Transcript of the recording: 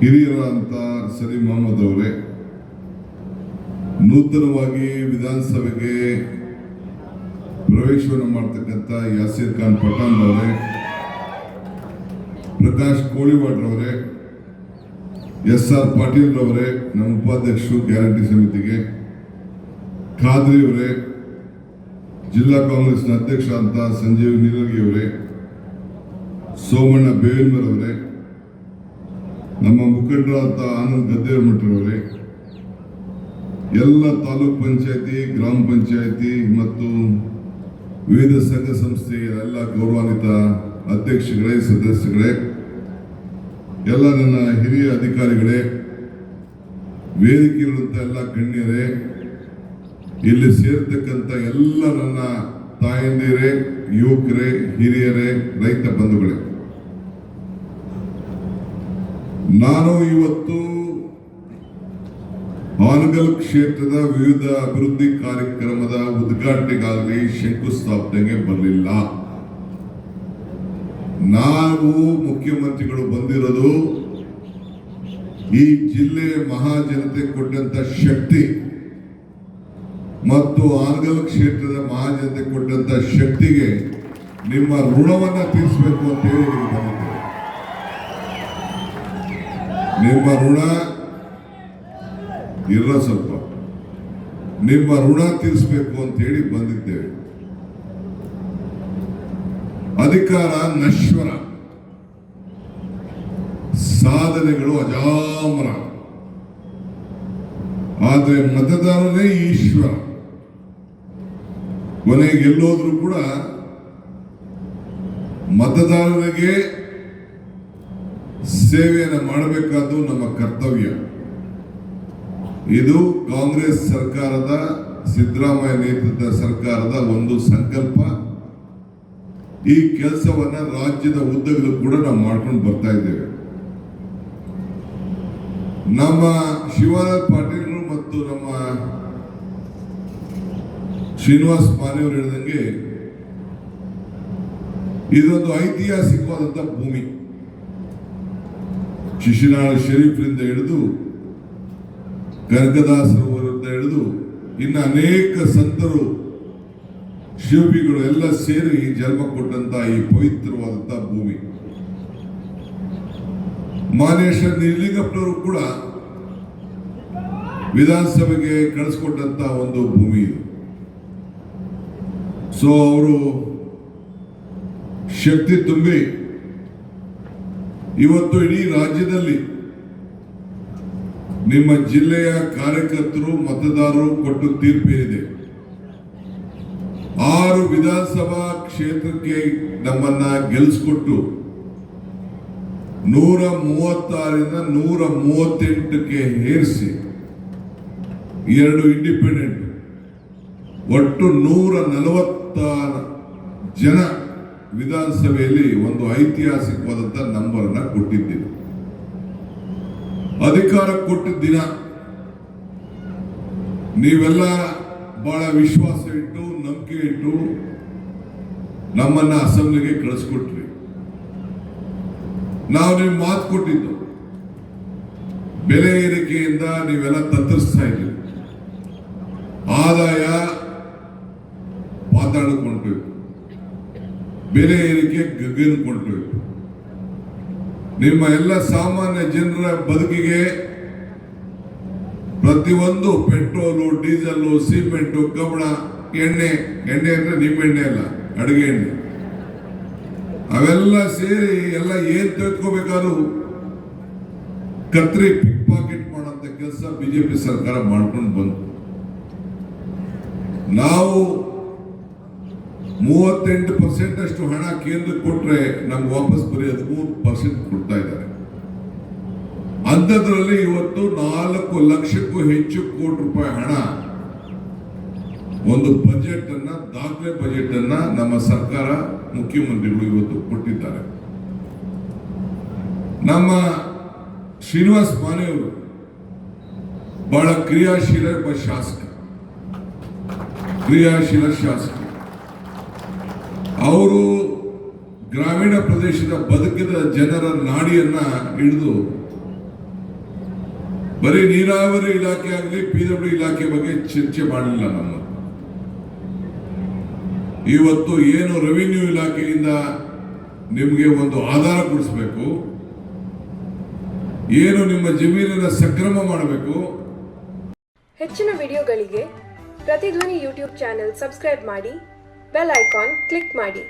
ಹಿರಿಯರಾದಂಥ ಸಲೀಂ ಅಹಮದ್ ಅವರೇ, ನೂತನವಾಗಿ ವಿಧಾನಸಭೆಗೆ ಪ್ರವೇಶವನ್ನು ಮಾಡ್ತಕ್ಕಂಥ ಯಾಸೀರ್ ಖಾನ್ ಪಠಾಣ್ ಅವರೇ, ಪ್ರಕಾಶ್ ಕೋಳಿವಾಡ್ ಅವರೇ, SR ಪಾಟೀಲ್ ಅವರೇ, ನಮ್ಮ ಉಪಾಧ್ಯಕ್ಷರು ಗ್ಯಾರಂಟಿ ಸಮಿತಿಗೆ, ಖಾದ್ರಿ ಅವರೇ, ಜಿಲ್ಲಾ ಕಾಂಗ್ರೆಸ್ನ ಅಧ್ಯಕ್ಷರಾದಂಥ ಸಂಜೀವ್ ನೀಲಗಿ ಅವರೇ, ಸೋಮಣ್ಣ ಬೇವಿನ್ಮರ್ ಅವರೇ, ನಮ್ಮ ಮುಖಂಡರಾದಂಥ ಆನಂದ್ ಗದ್ದೇಮಠರವರೇ, ಎಲ್ಲ ತಾಲೂಕ್ ಪಂಚಾಯತಿ, ಗ್ರಾಮ ಪಂಚಾಯತಿ ಮತ್ತು ವಿವಿಧ ಸಂಘ ಸಂಸ್ಥೆಯ ಎಲ್ಲ ಗೌರವಾನ್ವಿತ ಅಧ್ಯಕ್ಷಗಳೇ, ಸದಸ್ಯಗಳೇ, ಎಲ್ಲ ನನ್ನ ಹಿರಿಯ ಅಧಿಕಾರಿಗಳೇ, ವೇದಿಕೆಯಿರುವಂಥ ಎಲ್ಲ ಗಣ್ಯರೇ, ಇಲ್ಲಿ ಸೇರ್ತಕ್ಕಂಥ ಎಲ್ಲ ನನ್ನ ತಾಯಂದಿರೇ, ಯುವಕರೇ, ಹಿರಿಯರೇ, ರೈತ ಬಂಧುಗಳೇ, ನಾನು ಇವತ್ತು ಹಾನಗಲ್ ಕ್ಷೇತ್ರದ ವಿವಿಧ ಅಭಿವೃದ್ಧಿ ಕಾರ್ಯಕ್ರಮದ ಉದ್ಘಾಟನೆಗಾಗಲಿ ಶಂಕುಸ್ಥಾಪನೆಗೆ ಬರಲಿಲ್ಲ. ನಾವು ಮುಖ್ಯಮಂತ್ರಿಗಳು ಬಂದಿರೋದು ಈ ಜಿಲ್ಲೆ ಮಹಾಜನತೆ ಕೊಟ್ಟಂತ ಶಕ್ತಿ ಮತ್ತು ಹಾನಗಲ್ ಕ್ಷೇತ್ರದ ಮಹಾಜನತೆ ಕೊಟ್ಟಂತ ಶಕ್ತಿಗೆ ನಿಮ್ಮ ಋಣವನ್ನ ತೀರಿಸಬೇಕು ಅಂತ ಹೇಳಿ ಬಂದಿದ್ದೇವೆ. ನಿಮ್ಮ ಋಣ ಇರೋ ಸ್ವಲ್ಪ ನಿಮ್ಮ ಋಣ ತೀರಿಸಬೇಕು ಅಂತ ಹೇಳಿ ಬಂದಿದ್ದೇವೆ. ಅಧಿಕಾರ ನಶ್ವರ, ಸಾಧನೆಗಳು ಅಜಾಮರ, ಆದರೆ ಮತದಾರರೇ ಈಶ್ವರ. ಕೊನೆಗೆ ಎಲ್ಲೋದ್ರೂ ಕೂಡ ಮತದಾರರಿಗೆ ಸೇವೆಯನ್ನು ಮಾಡಬೇಕಾದ್ದು ನಮ್ಮ ಕರ್ತವ್ಯ. ಇದು ಕಾಂಗ್ರೆಸ್ ಸರ್ಕಾರದ, ಸಿದ್ದರಾಮಯ್ಯ ನೇತೃತ್ವದ ಸರ್ಕಾರದ ಒಂದು ಸಂಕಲ್ಪ. ಈ ಕೆಲಸವನ್ನ ರಾಜ್ಯದ ಉದ್ದಗಲೂ ಕೂಡ ನಾವು ಮಾಡ್ಕೊಂಡು ಬರ್ತಾ ಇದ್ದೇವೆ. ನಮ್ಮ ಶಿವರಾಜ್ ಪಾಟೀಲ್ ಮತ್ತು ನಮ್ಮ ಶ್ರೀನಿವಾಸ್ ಮಾನೆಯವರು ಹೇಳಿದಂಗೆ ಇದೊಂದು ಐತಿಹಾಸಿಕವಾದಂಥ ಭೂಮಿ. ಶಿಶುನಾಳ ಶರೀಫ್ರಿಂದ ಹಿಡಿದು ಕನಕದಾಸರವರಿಂದ ಹಿಡಿದು ಇನ್ನು ಅನೇಕ ಸಂತರು, ಶಿವಬಿಗಳು ಎಲ್ಲ ಸೇರಿ ಜನ್ಮ ಕೊಟ್ಟಂತ ಈ ಪವಿತ್ರವಾದಂತಹ ಭೂಮಿ. ಮಾನೇಶ್ವರ ನಿಲಿಂಗಪ್ಪನವರು ಕೂಡ ವಿಧಾನಸಭೆಗೆ ಕಳಿಸ್ಕೊಟ್ಟಂತ ಒಂದು ಭೂಮಿ ಇದು. ಸೊ ಅವರು ಶಕ್ತಿ ತುಂಬಿ ಇವತ್ತು ಇಡೀ ರಾಜ್ಯದಲ್ಲಿ ನಿಮ್ಮ ಜಿಲ್ಲೆಯ ಕಾರ್ಯಕರ್ತರು, ಮತದಾರರು ಕೊಟ್ಟು ತೀರ್ಪೇನಿದೆ. 6 ವಿಧಾನಸಭಾ ಕ್ಷೇತ್ರಕ್ಕೆ ನಮ್ಮನ್ನ ಗೆಲ್ಲಿಸ್ಕೊಟ್ಟು 136ರಿಂದ 138ಕ್ಕೆ ಏರಿಸಿ 2 ಇಂಡಿಪೆಂಡೆಂಟ್, ಒಟ್ಟು 140 ಜನ ವಿಧಾನಸಭೆಯಲ್ಲಿ ಒಂದು ಐತಿಹಾಸಿಕವಾದಂಥ ನಂಬರ್ ಅನ್ನ ಕೊಟ್ಟಿದ್ದೀವಿ. ಅಧಿಕಾರ ಕೊಟ್ಟಿದ್ದ ದಿನ ನೀವೆಲ್ಲ ಬಹಳ ವಿಶ್ವಾಸ ಇಟ್ಟು, ನಂಬಿಕೆ ಇಟ್ಟು ನಮ್ಮನ್ನ ಅಸೆಂಬ್ಲಿಗೆ ಕಳಿಸ್ಕೊಟ್ರಿ. ನಾವು ನೀವು ಮಾತು ಕೊಟ್ಟಿದ್ದು, ಬೆಲೆ ಏರಿಕೆಯಿಂದ ನೀವೆಲ್ಲ ತತ್ತರಿಸ್ತಾ ಇದ್ರಿ, ಆದಾಯ ಪಾತಾಳಕ್ಕೆ, ಬೆಲೆ ಏರಿಕೆ ಗಗನಕ್ಕೆ, ನಿಮ್ಮ ಎಲ್ಲ ಸಾಮಾನ್ಯ ಜನರ ಬದುಕಿಗೆ ಪ್ರತಿಯೊಂದು ಪೆಟ್ರೋಲು, ಡೀಸೆಲ್ಲು, ಸಿಮೆಂಟು, ಕಬ್ಬಣ, ಎಣ್ಣೆ ಅಂದ್ರೆ ನಿಮ್ಮ ಎಣ್ಣೆ ಅಲ್ಲ, ಅಡುಗೆ ಎಣ್ಣೆ, ಅವೆಲ್ಲ ಸೇರಿ ಎಲ್ಲ ಏನ್ ತೆಗೆದುಕೋಬೇಕಾದ್ರೂ ಕತ್ರಿ ಪಿಕ್ ಪಾಕೆಟ್ ಮಾಡೋಂಥ ಕೆಲಸ ಬಿಜೆಪಿ ಸರ್ಕಾರ ಮಾಡ್ಕೊಂಡು ಬಂತು. ನಾವು 38% ಅಷ್ಟು ಹಣ ಕೇಂದ್ರಕ್ಕೆ ಕೊಟ್ರೆ ನಮ್ಗೆ ವಾಪಸ್ ಬರೀ 13% ಕೊಡ್ತಾ ಇದ್ದಾರೆ. ಅಂಥದ್ರಲ್ಲಿ ಇವತ್ತು 4 ಲಕ್ಷಕ್ಕೂ ಹೆಚ್ಚು ಕೋಟಿ ರೂಪಾಯಿ ಹಣ ಒಂದು ಬಜೆಟ್ ಅನ್ನ, ದಾಖಲೆ ಬಜೆಟ್ ಅನ್ನ ನಮ್ಮ ಸರ್ಕಾರ, ಮುಖ್ಯಮಂತ್ರಿಗಳು ಇವತ್ತು ಕೊಟ್ಟಿದ್ದಾರೆ. ನಮ್ಮ ಶ್ರೀನಿವಾಸ್ ಮಾನೆಯವರು ಬಹಳ ಕ್ರಿಯಾಶೀಲ ಶಾಸಕ. ಅವರು ಗ್ರಾಮೀಣ ಪ್ರದೇಶದ ಬದುಕಿದ ಜನರ ನಾಡಿಯನ್ನ ಹಿಡಿದು ಬರೀ ನೀರಾವರಿ ಇಲಾಖೆ ಆಗಲಿ PWD ಇಲಾಖೆ ಬಗ್ಗೆ ಚರ್ಚೆ ಮಾಡಲಿಲ್ಲ ನಮ್ಮ. ಇವತ್ತು ಏನು ರೆವಿನ್ಯೂ ಇಲಾಖೆಯಿಂದ ನಿಮಗೆ ಒಂದು ಆಧಾರ ಕೊಡಿಸ್ಬೇಕು, ಏನು ನಿಮ್ಮ ಜಮೀನಿನ ಸಕ್ರಮ ಮಾಡಬೇಕು. ಹೆಚ್ಚಿನ ವಿಡಿಯೋಗಳಿಗೆ ಪ್ರತಿಧ್ವನಿ ಯೂಟ್ಯೂಬ್ ಚಾನೆಲ್ ಸಬ್ಸ್ಕ್ರೈಬ್ ಮಾಡಿ, ಬೆಲ್ ಐಕಾನ್ ಕ್ಲಿಕ್ ಮಾಡಿ.